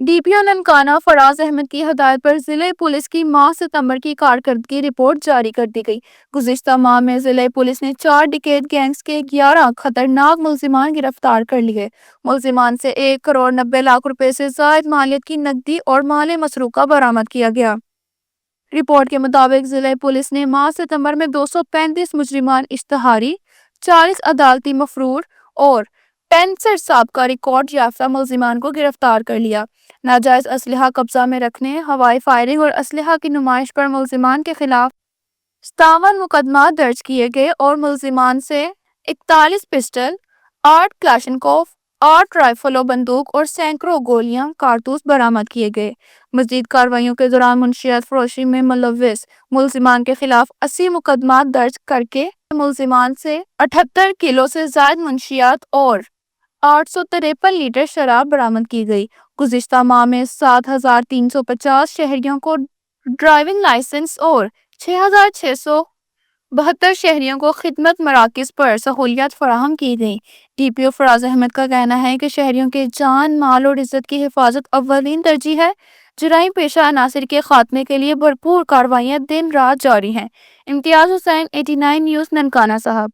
D P او ننکانہ فراز احمد کی ہدایت پر ضلع پولیس کی ماہ ستمبر کی کارکردگی رپورٹ جاری کر دی گئی۔ گزشتہ ماہ میں ضلع پولیس نے 4 ڈکیت گینگز کے 11 خطرناک ملزمان گرفتار کر لیے۔ ملزمان سے 1,90,00,000 روپے سے زائد مالیت کی نقدی اور مال مسروقہ برآمد کیا گیا۔ رپورٹ کے مطابق ضلع پولیس نے ماہ ستمبر میں 235 مجرمان اشتہاری، 40 عدالتی مفرور اور 65 سابقہ ریکارڈ یافتہ ملزمان کو گرفتار کر لیا۔ ناجائز اسلحہ قبضہ میں رکھنے، ہوائی فائرنگ اور اسلحہ کی نمائش پر ملزمان کے خلاف 57 مقدمات درج کیے گئے اور ملزمان سے 41 پسٹل، 8 کلاشنکوف، 8 رائفل و بندوق اور سینکڑوں گولیاں کارتوس برآمد کیے گئے۔ مزید کارروائیوں کے دوران منشیات فروشی میں ملوث ملزمان کے خلاف 80 مقدمات درج کرکے ملزمان سے 78 کلو سے زائد منشیات اور 853 لیٹر شراب برآمد کی گئی۔ گزشتہ ماہ میں 7,350 شہریوں کو ڈرائیونگ لائسنس اور 6,672 شہریوں کو خدمت مراکز پر سہولیات فراہم کی گئیں۔ ڈی پی او فراز احمد کا کہنا ہے کہ شہریوں کے جان، مال اور عزت کی حفاظت اولین ترجیح ہے۔ جرائم پیشہ عناصر کے خاتمے کے لیے بھرپور کارروائیاں دن رات جاری ہیں۔ امتیاز حسین، 89 نیوز، ننکانہ صاحب۔